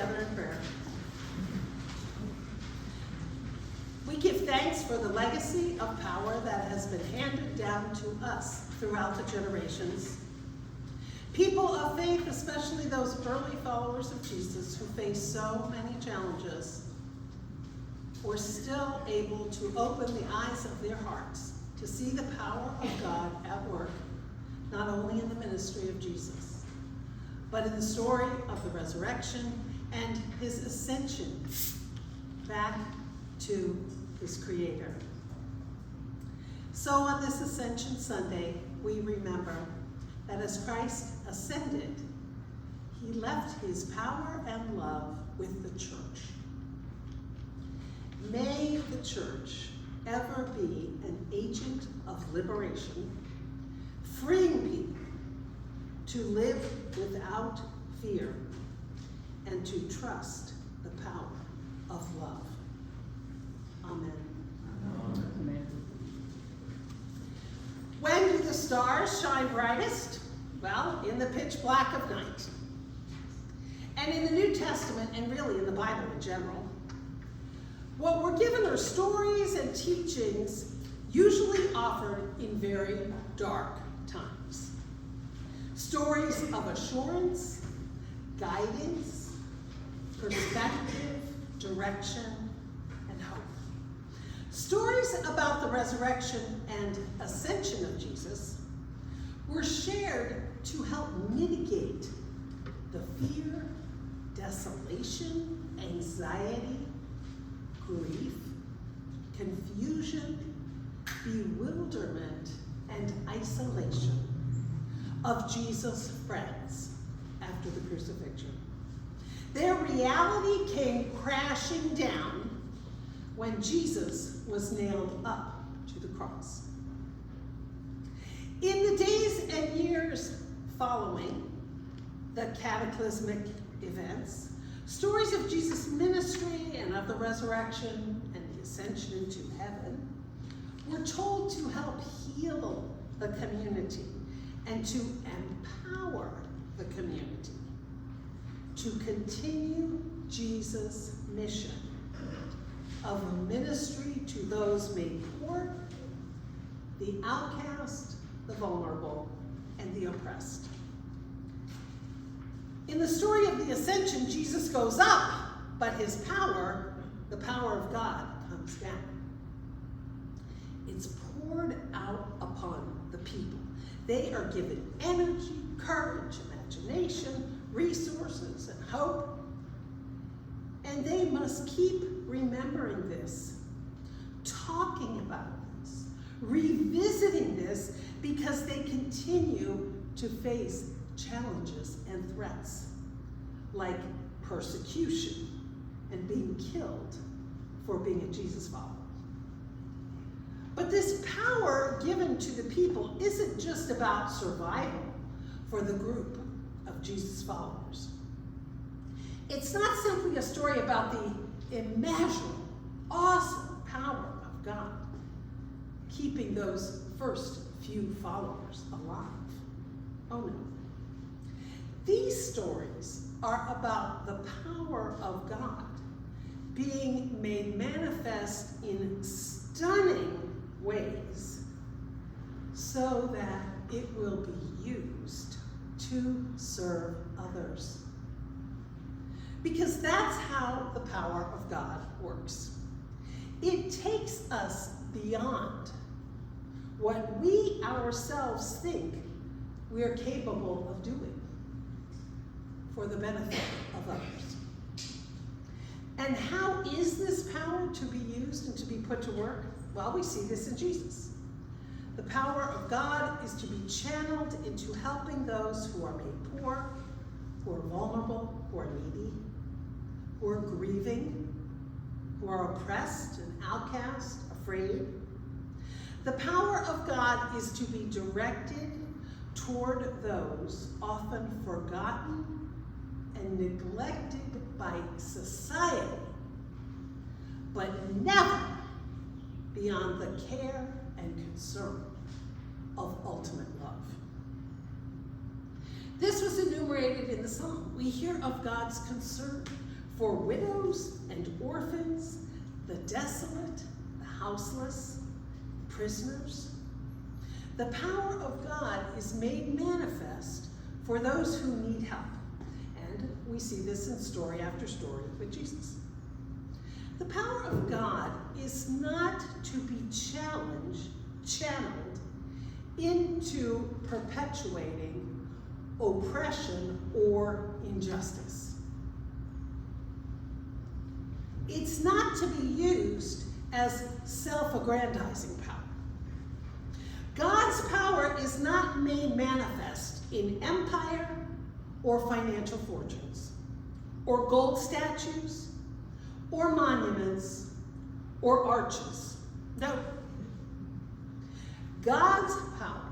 together in prayer. We give thanks for the legacy of power that has been handed down to us throughout the generations. People of faith, especially those early followers of Jesus who faced so many challenges, were still able to open the eyes of their hearts to see the power of God at work, not only in the ministry of Jesus, but in the story of the resurrection and his ascension back to his Creator. So on this Ascension Sunday, we remember that as Christ ascended, he left his power and love with the church. May the church ever be an agent of liberation, freeing people to live without fear and to trust the power of love. Amen. Amen. When do the stars shine brightest? Well, in the pitch black of night. And in the New Testament, and really in the Bible in general, what we're given are stories and teachings usually offered in very dark times. Stories of assurance, guidance, perspective, direction, and hope. Stories about the resurrection and ascension of Jesus were shared to help mitigate the fear, desolation, anxiety, grief, confusion, bewilderment, and isolation of Jesus' friends after the crucifixion. Their reality came crashing down when Jesus was nailed up to the cross. In the days and years following the cataclysmic events, stories of Jesus' ministry and of the resurrection and the ascension into heaven were told to help heal the community and to empower the community to continue Jesus' mission of ministry to those made poor, the outcast, the vulnerable, and the oppressed. In the story of the ascension, Jesus goes up, but his power, the power of God, comes down. It's poured out upon the people. They are given energy, courage, imagination, resources, and hope. And they must keep remembering this, talking about this, revisiting this, because they continue to face challenges and threats, like persecution and being killed for being a Jesus follower. But this power given to the people isn't just about survival for the group of Jesus followers. It's not simply a story about the immeasurable, awesome power of God keeping those first few followers alive. Oh no. These stories are about the power of God being made manifest in stunning ways so that it will be used to serve others. Because that's how the power of God works. It takes us beyond what we ourselves think we are capable of doing for the benefit of others. And how is this power to be used and to be put to work? Well, we see this in Jesus. The power of God is to be channeled into helping those who are made poor, who are vulnerable, who are needy, who are grieving, who are oppressed and outcast, afraid. The power of God is to be directed toward those often forgotten and neglected by society, but never beyond the care and concern of ultimate love. This was enumerated in the psalm. We hear of God's concern for widows and orphans, the desolate, the houseless, prisoners. The power of God is made manifest for those who need help. And we see this in story after story with Jesus. The power of God is not to be channeled into perpetuating oppression or injustice. It's not to be used as self-aggrandizing power. God's power is not made manifest in empire or financial fortunes, or gold statues, or monuments, or arches. No. God's power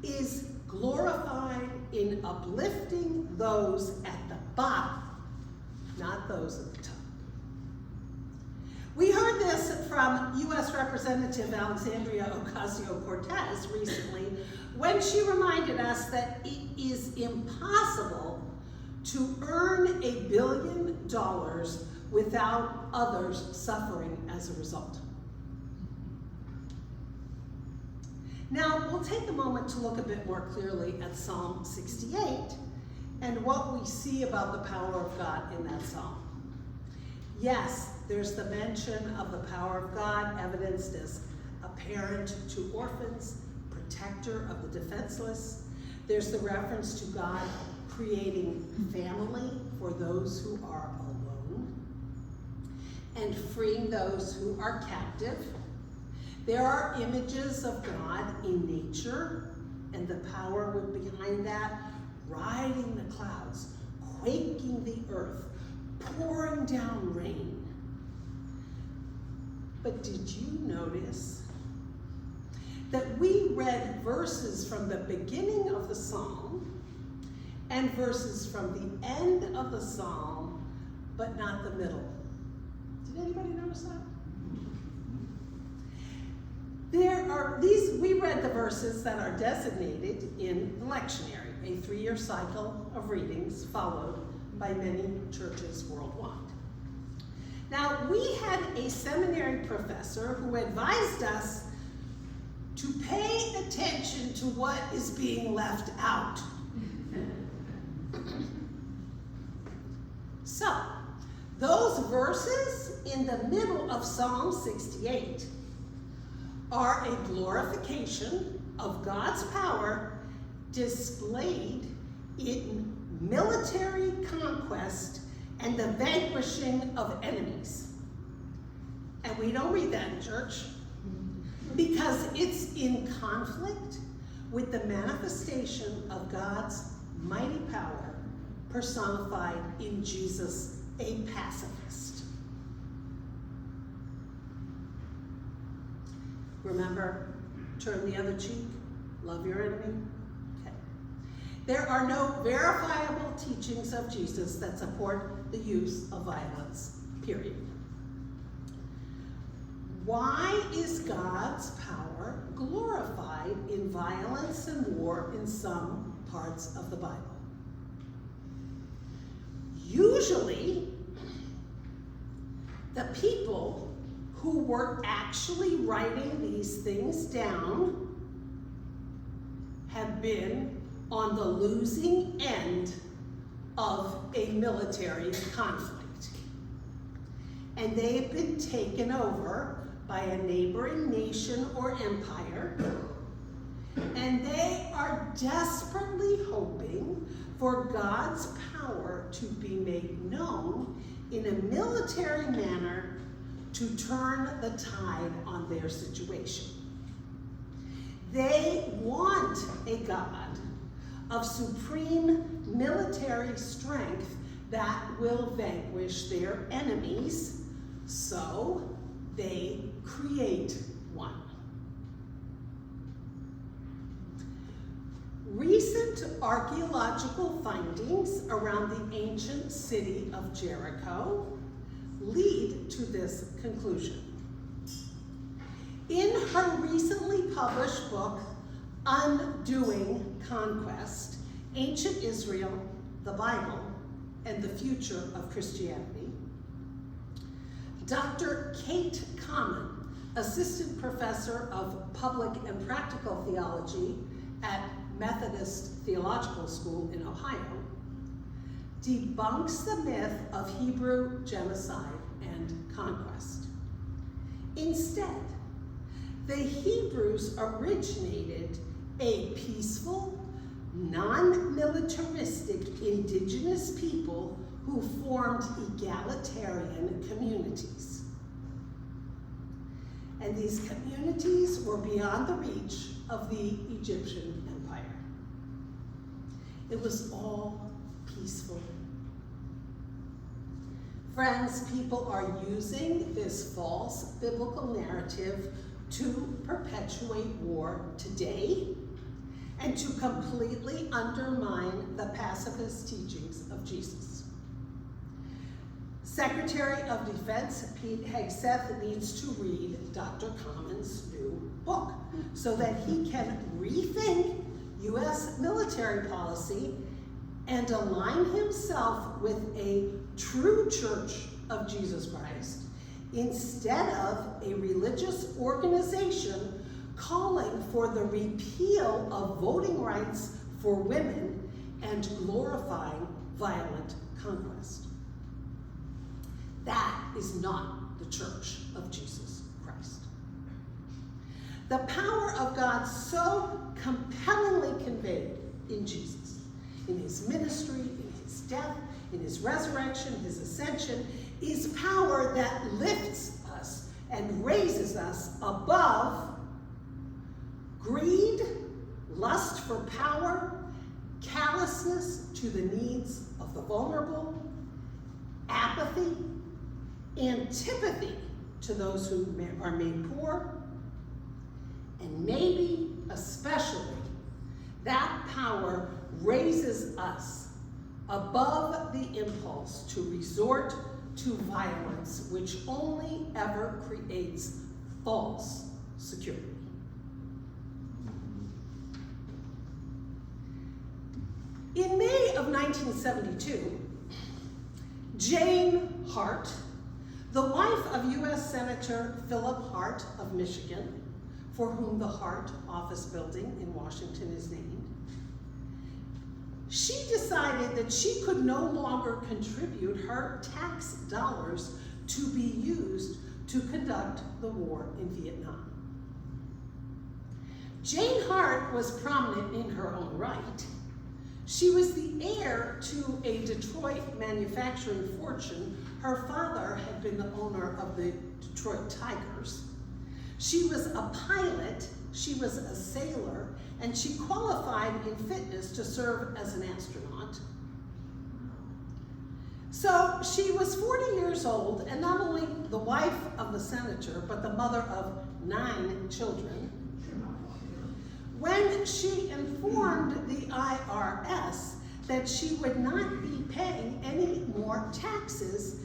is glorified in uplifting those at the bottom, not those at the top. We heard this from U.S. Representative Alexandria Ocasio-Cortez recently when she reminded us that it is impossible to earn $1 billion without others suffering as a result. Now, we'll take a moment to look a bit more clearly at Psalm 68 and what we see about the power of God in that psalm. Yes, there's the mention of the power of God evidenced as a parent to orphans, protector of the defenseless. There's the reference to God creating family for those who are alone and freeing those who are captive. There are images of God in nature and the power behind that, riding the clouds, quaking the earth, pouring down rain. But did you notice that we read verses from the beginning of the psalm and verses from the end of the psalm, but not the middle? Did anybody notice that? We read the verses that are designated in the lectionary, a 3-year cycle of readings followed by many churches worldwide. Now, we had a seminary professor who advised us to pay attention to what is being left out. So, those verses in the middle of Psalm 68 are a glorification of God's power displayed in military conquest and the vanquishing of enemies. And we don't read that in church because it's in conflict with the manifestation of God's mighty power personified in Jesus, a pacifist. Remember, turn the other cheek, love your enemy. Okay. There are no verifiable teachings of Jesus that support the use of violence, period. Why is God's power glorified in violence and war in some parts of the Bible? Usually, the people who were actually writing these things down have been on the losing end of a military conflict. And they've been taken over by a neighboring nation or empire, and they are desperately hoping for God's power to be made known in a military manner to turn the tide on their situation. They want a God of supreme military strength that will vanquish their enemies, so they create one. Recent archaeological findings around the ancient city of Jericho lead to this conclusion. In her recently published book, Undoing Conquest, Ancient Israel, the Bible, and the Future of Christianity. Dr. Kate Kamen, Assistant Professor of Public and Practical Theology at Methodist Theological School in Ohio, debunks the myth of Hebrew genocide and conquest. Instead, the Hebrews originated a peaceful, non-militaristic indigenous people who formed egalitarian communities. And these communities were beyond the reach of the Egyptian Empire. It was all peaceful. Friends, people are using this false biblical narrative to perpetuate war today and to completely undermine the pacifist teachings of Jesus. Secretary of Defense Pete Hegseth needs to read Dr. Kamen's new book so that he can rethink U.S. military policy and align himself with a true Church of Jesus Christ instead of a religious organization calling for the repeal of voting rights for women and glorifying violent conquest. That is not the Church of Jesus Christ. The power of God so compellingly conveyed in Jesus, in his ministry, in his death, in his resurrection, his ascension, is power that lifts us and raises us above greed, lust for power, callousness to the needs of the vulnerable, apathy, antipathy to those who are made poor, and maybe especially that power raises us above the impulse to resort to violence, which only ever creates false security. In May of 1972, Jane Hart, the wife of U.S. Senator Philip Hart of Michigan, for whom the Hart office building in Washington is named, she decided that she could no longer contribute her tax dollars to be used to conduct the war in Vietnam. Jane Hart was prominent in her own right. She was the heir to a Detroit manufacturing fortune. Her father had been the owner of the Detroit Tigers. She was a pilot, she was a sailor, and she qualified in fitness to serve as an astronaut. So she was 40 years old and not only the wife of the senator, but the mother of 9 children. When she informed the IRS that she would not be paying any more taxes,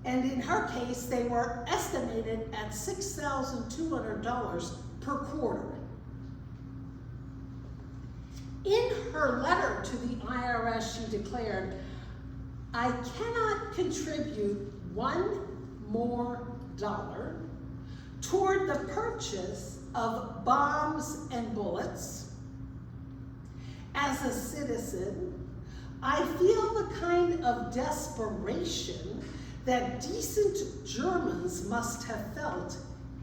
and in her case, they were estimated at $6,200 per quarter. In her letter to the IRS, she declared, "I cannot contribute $1 more toward the purchase of bombs and bullets. As a citizen, I feel the kind of desperation that decent Germans must have felt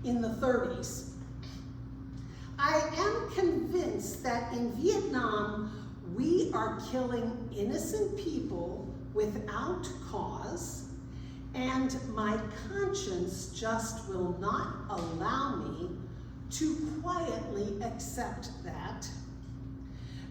in the 30s. I am convinced that in Vietnam, we are killing innocent people without cause, and my conscience just will not allow me to quietly accept that.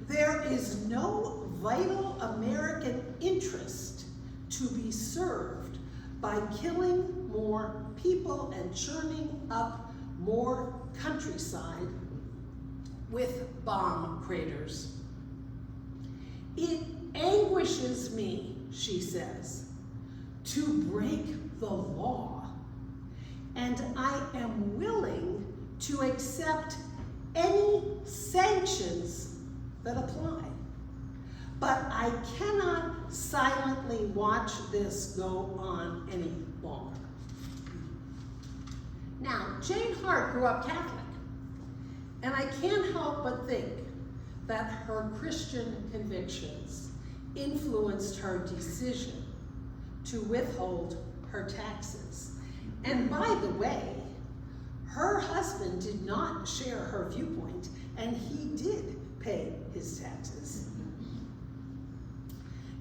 There is no vital American interest to be served by killing more people and churning up more countryside with bomb craters. It anguishes me," she says, "to break the law, and I am willing to accept any sanctions that apply. But I cannot silently watch this go on any longer. Now, Jane Hart grew up Catholic, and I can't help but think that her Christian convictions influenced her decision to withhold her taxes. And by the way, her husband did not share her viewpoint, and he did pay his taxes.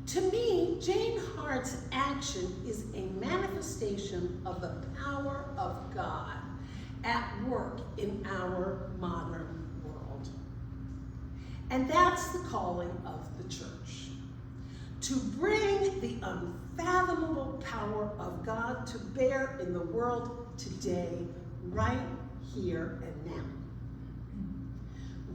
To me, Jane Hart's action is a manifestation of the power of God at work in our modern world. And that's the calling of the church, to bring the unfathomable power of God to bear in the world today, right here and now.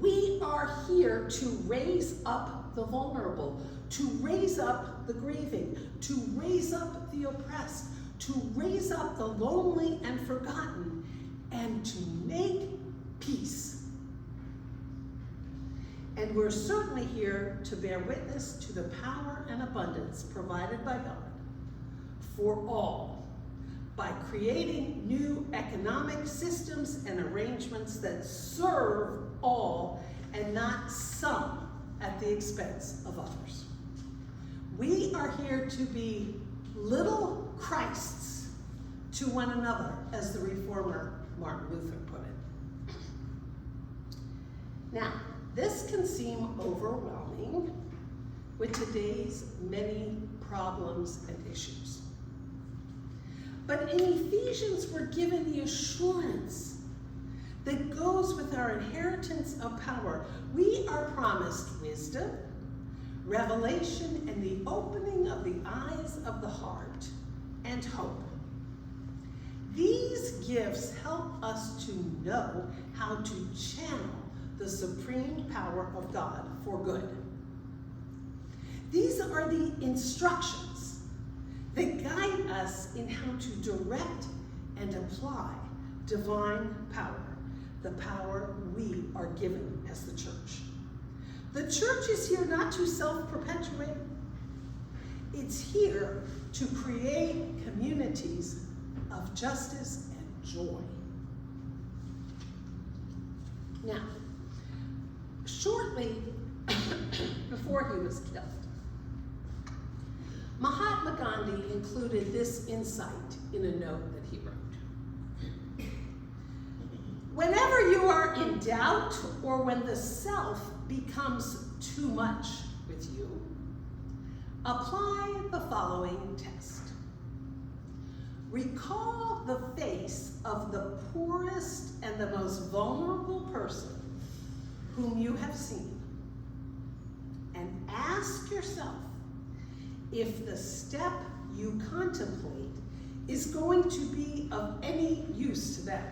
We are here to raise up the vulnerable, to raise up the grieving, to raise up the oppressed, to raise up the lonely and forgotten, and to make peace. And we're certainly here to bear witness to the power and abundance provided by God for all by creating new economic systems and arrangements that serve all and not some at the expense of others. We are here to be little Christs to one another, as the reformer Martin Luther put it. Now, this can seem overwhelming with today's many problems and issues. But in Ephesians, we're given the assurance that goes with our inheritance of power. We are promised wisdom, revelation, and the opening of the eyes of the heart, and hope. These gifts help us to know how to channel the supreme power of God for good. These are the instructions that guide us in how to direct and apply divine power, the power we are given as the church. The church is here not to self-perpetuate. It's here to create communities of justice and joy. Now, shortly before he was killed, Mahatma Gandhi included this insight in a note that he wrote. Whenever you are in doubt or when the self becomes too much with you, apply the following test. Recall the face of the poorest and the most vulnerable person whom you have seen, and ask yourself if the step you contemplate is going to be of any use to them.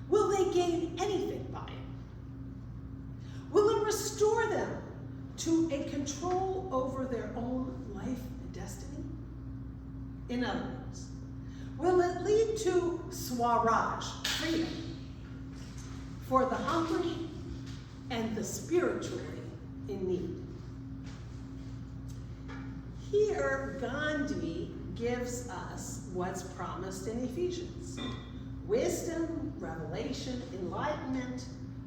Will they gain anything by it? Will it restore them to a control over their own life and destiny? In other words, will it lead to Swaraj, freedom, for the hungry and the spiritually in need? Here, Gandhi gives us what's promised in Ephesians: wisdom, revelation, enlightenment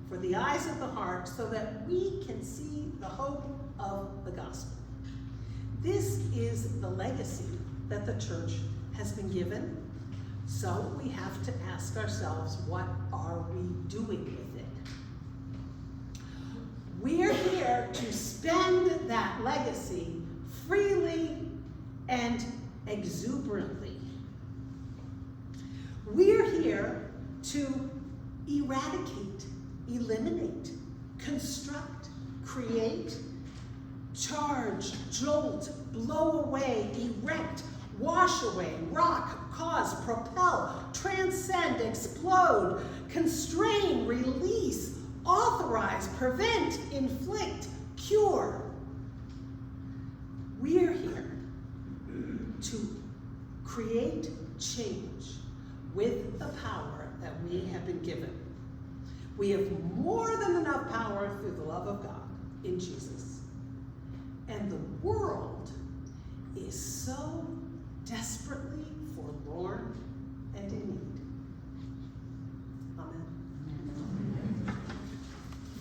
for the eyes of the heart, so that we can see the hope of the gospel. This is the legacy that the church has been given, so we have to ask ourselves, what are we doing with it? We're here to spend that legacy freely and exuberantly. We're here to eradicate, eliminate, construct, create, charge, jolt, blow away, erect, wash away, rock, cause, propel, transcend, explode, constrain, release, authorize, prevent, inflict, cure. We're here to create change with the power that we have been given. We have more than enough power through the love of God, in Jesus. And the world is so desperately forlorn